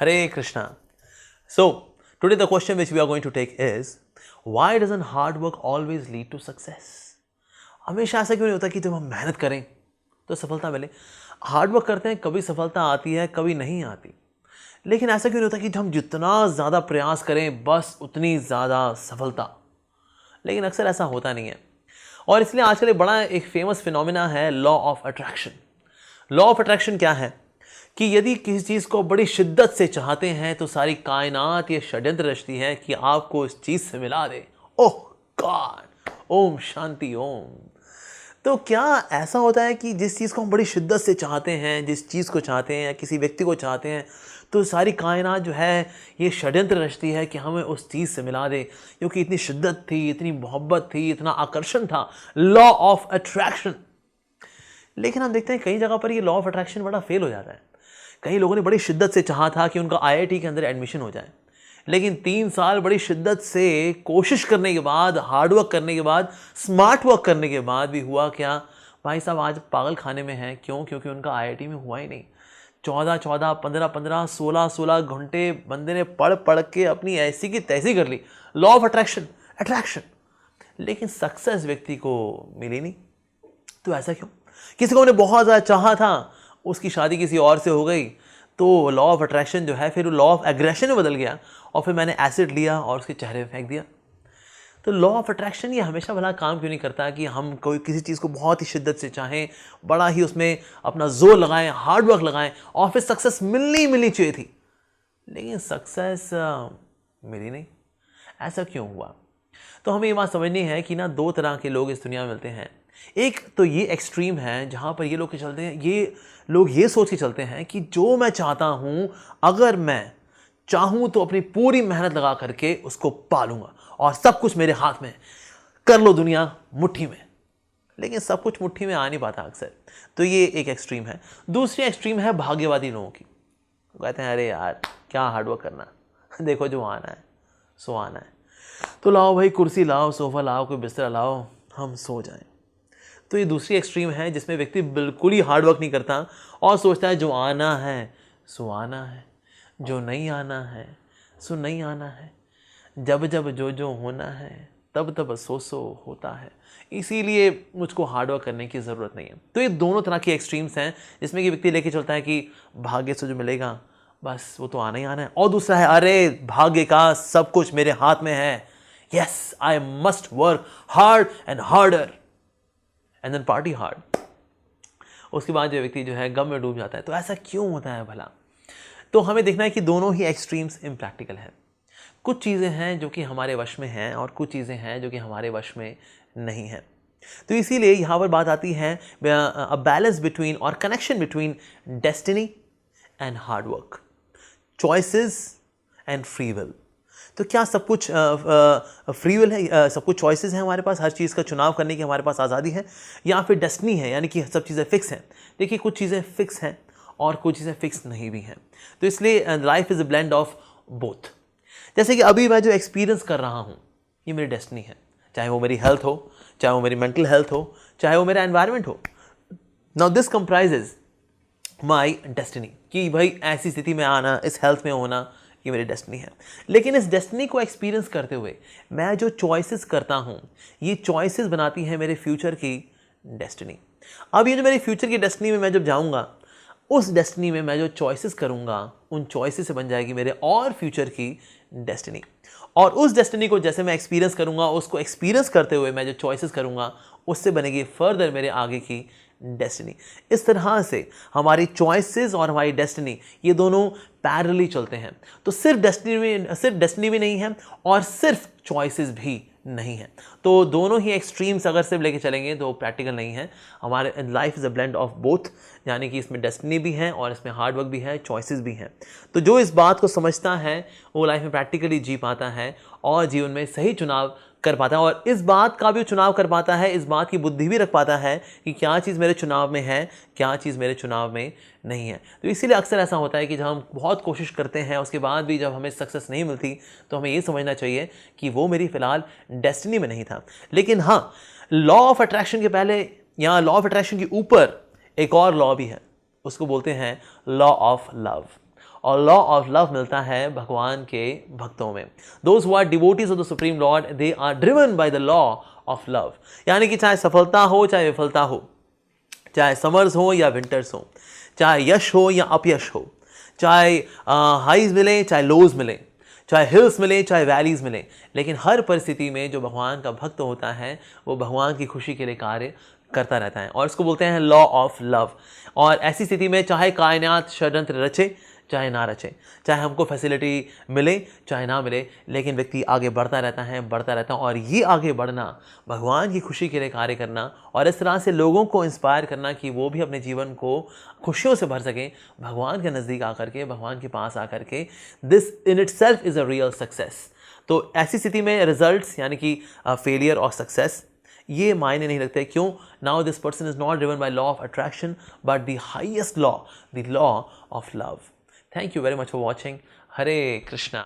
Hare Krishna. So, today the question which we are going to take is, why doesn't hard work always lead to success? हमेशा ऐसा क्यों नहीं होता कि जब हम मेहनत करें तो सफलता मिले? हार्ड वर्क करते हैं, कभी सफलता आती है, कभी नहीं आती। लेकिन ऐसा क्यों नहीं होता कि हम जितना ज़्यादा प्रयास करें बस उतनी ज़्यादा सफलता? लेकिन अक्सर ऐसा होता नहीं है, और इसलिए आजकल एक बड़ा फेमस फिनोमिना है law of attraction. Law of attraction क्या है कि यदि किसी चीज़ को बड़ी शिद्दत से चाहते हैं तो सारी कायनात ये षड्यंत्र रचती है कि आपको इस चीज़ से मिला दे। ओह गॉड, ओम शांति ओम। तो क्या ऐसा होता है कि जिस चीज़ को हम बड़ी शिद्दत से चाहते हैं, जिस चीज़ को चाहते हैं या किसी व्यक्ति को चाहते हैं, तो सारी कायनात जो है ये षड्यंत्र रचती है कि हमें उस चीज़ से मिला दे, क्योंकि इतनी शिद्दत थी, इतनी मोहब्बत थी, इतना आकर्षण था, लॉ ऑफ अट्रैक्शन। लेकिन हम देखते हैं कई जगह पर ये लॉ ऑफ अट्रैक्शन बड़ा फेल हो जाता है। कई लोगों ने बड़ी शिद्दत से चाहा था कि उनका आईआईटी के अंदर एडमिशन हो जाए, लेकिन 3 साल बड़ी शिद्दत से कोशिश करने के बाद, हार्डवर्क करने के बाद, स्मार्ट वर्क करने के बाद भी हुआ क्या? भाई साहब आज पागल खाने में हैं। क्यों? क्योंकि उनका आईआईटी में हुआ ही नहीं। 14-14, 15-15, 16-16 घंटे बंदे ने पढ़ के अपनी ऐसी की तैसी कर ली। लॉ ऑफ अट्रैक्शन, लेकिन सक्सेस व्यक्ति को मिली नहीं। तो ऐसा क्यों? किसी को हमने बहुत ज़्यादा चाहा था, उसकी शादी किसी और से हो गई, तो लॉ ऑफ अट्रैक्शन जो है फिर लॉ ऑफ एग्रेशन में बदल गया, और फिर मैंने एसिड लिया और उसके चेहरे में फेंक दिया। तो लॉ ऑफ अट्रैक्शन ये हमेशा भला काम क्यों नहीं करता कि हम कोई किसी चीज़ को बहुत ही शिद्दत से चाहें, बड़ा ही उसमें अपना जोर लगाएं, हार्ड वर्क लगाएं, और फिर सक्सेस मिलनी चाहिए थी, लेकिन सक्सेस मिली नहीं। ऐसा क्यों हुआ? तो हमें ये बात समझनी है कि ना 2 तरह के लोग इस दुनिया में मिलते हैं। एक तो ये एक्सट्रीम है जहाँ पर ये लोग चलते हैं, ये लोग ये सोच के चलते हैं कि जो मैं चाहता हूँ, अगर मैं चाहूँ तो अपनी पूरी मेहनत लगा करके उसको पालूंगा, और सब कुछ मेरे हाथ में, कर लो दुनिया मुट्ठी में। लेकिन सब कुछ मुट्ठी में आ नहीं पाता अक्सर। तो ये एक एक्सट्रीम है। दूसरी एक्सट्रीम है भाग्यवादी लोगों की। कहते हैं अरे यार क्या हार्डवर्क करना, देखो जो आना है सो आना है, तो लाओ भाई कुर्सी लाओ, सोफ़ा लाओ, कोई बिस्तर लाओ, हम सो जाएं। तो ये दूसरी एक्सट्रीम है जिसमें व्यक्ति बिल्कुल ही हार्डवर्क नहीं करता और सोचता है जो आना है सो आना है, जो नहीं आना है सो नहीं आना है, जब जब जो होना है तब तब सो होता है, इसीलिए मुझको हार्डवर्क करने की ज़रूरत नहीं है। तो ये दोनों तरह की एक्सट्रीम्स हैं जिसमें कि व्यक्ति लेके चलता है कि भाग्य से जो मिलेगा बस वो तो आना ही आना है, और दूसरा है अरे भाग्य का सब कुछ मेरे हाथ में है, yes I must work hard and harder and then party hard. उसके बाद जो व्यक्ति जो है गम में डूब जाता है। तो ऐसा क्यों होता है भला? तो हमें देखना है कि दोनों ही एक्सट्रीम्स इम्प्रैक्टिकल हैं। कुछ चीज़ें हैं जो कि हमारे वश में हैं और कुछ चीज़ें हैं जो कि हमारे वश में नहीं हैं। तो इसीलिए यहाँ पर बात आती है अ बैलेंस बिटवीन और connection between destiny and hard work, choices and free will. तो क्या सब कुछ फ्री विल है, सब कुछ चॉइसेस हैं हमारे पास, हर चीज़ का चुनाव करने की हमारे पास आज़ादी है, या फिर डेस्टिनी है यानी कि सब चीज़ें फिक्स हैं? देखिए कुछ चीज़ें फिक्स हैं और कुछ चीज़ें फिक्स नहीं भी हैं। तो इसलिए life is a blend of both. जैसे कि अभी मैं जो एक्सपीरियंस कर रहा हूँ ये मेरी डेस्टिनी है, चाहे वो मेरी हेल्थ हो, चाहे वो मेरी मेंटल हेल्थ हो, चाहे वो मेरा एनवायरनमेंट हो। Now this comprises my destiny, कि भाई ऐसी स्थिति में आना, इस हेल्थ में होना, ये मेरी डेस्टिनी है। लेकिन इस डेस्टिनी को एक्सपीरियंस करते हुए मैं जो चॉइसेस करता हूँ, ये चॉइसेस बनाती हैं मेरे फ्यूचर की डेस्टिनी। अब ये जो मेरी फ्यूचर की डेस्टिनी में मैं जब जाऊँगा, उस डेस्टिनी में मैं जो चॉइसेस करूँगा, उन चॉइसेस से बन जाएगी मेरे और फ्यूचर की डेस्टिनी। और उस डेस्टिनी को जैसे मैं एक्सपीरियंस करूँगा, उसको एक्सपीरियंस करते हुए मैं जो चॉइसेस करूँगा, उससे बनेगी फर्दर मेरे आगे की डेस्टिनी। इस तरह से हमारी चॉइसेस और हमारी डेस्टिनी ये दोनों पैरेलली चलते हैं। तो सिर्फ डेस्टिनी भी नहीं है और सिर्फ चॉइसेस भी नहीं है। तो दोनों ही एक्सट्रीम्स अगर सिर्फ लेके चलेंगे तो प्रैक्टिकल नहीं है। हमारे life is a blend of both, यानी कि इसमें डेस्टिनी भी है और इसमें हार्डवर्क भी है, चॉइसेस भी हैं। तो जो इस बात को समझता है वो लाइफ में प्रैक्टिकली जी पाता है और जीवन में सही चुनाव कर पाता है, और इस बात का भी चुनाव कर पाता है, इस बात की बुद्धि भी रख पाता है कि क्या चीज़ मेरे चुनाव में है, क्या चीज़ मेरे चुनाव में नहीं है। तो इसीलिए अक्सर ऐसा होता है कि जब हम बहुत कोशिश करते हैं उसके बाद भी जब हमें सक्सेस नहीं मिलती, तो हमें ये समझना चाहिए कि वो मेरी फ़िलहाल डेस्टिनी में नहीं था। लेकिन हाँ, लॉ ऑफ अट्रैक्शन के पहले या लॉ ऑफ अट्रैक्शन के ऊपर एक और लॉ भी है, उसको बोलते हैं लॉ ऑफ लव। और लॉ ऑफ लव मिलता है भगवान के भक्तों में। Those who are devotees of the supreme Lord, they are driven by the law of love. यानी कि चाहे सफलता हो चाहे विफलता हो, चाहे समर्स हो या विंटर्स हो, चाहे यश हो या अपयश हो, चाहे हाइज मिले चाहे लोज मिले, चाहे हिल्स मिले चाहे वैलीज मिले, लेकिन हर परिस्थिति में जो भगवान का भक्त होता है वो भगवान की खुशी के लिए कार्य करता रहता है, और इसको बोलते हैं लॉ ऑफ लव। और ऐसी स्थिति में चाहे कायनात षड्यंत्र रचे चाहे ना रचे, चाहे हमको फैसिलिटी मिले चाहे ना मिले, लेकिन व्यक्ति आगे बढ़ता रहता है, बढ़ता रहता है। और ये आगे बढ़ना, भगवान की खुशी के लिए कार्य करना और इस तरह से लोगों को इंस्पायर करना कि वो भी अपने जीवन को खुशियों से भर सकें भगवान के नज़दीक आकर के, भगवान के पास आकर के, this in it self is a real success. तो ऐसी स्थिति में रिजल्ट्स यानी कि फेलियर और सक्सेस ये मायने नहीं रखते। क्यों? Now this person is not driven by law of attraction but the highest law, the law of love. Thank you very much for watching. Hare Krishna.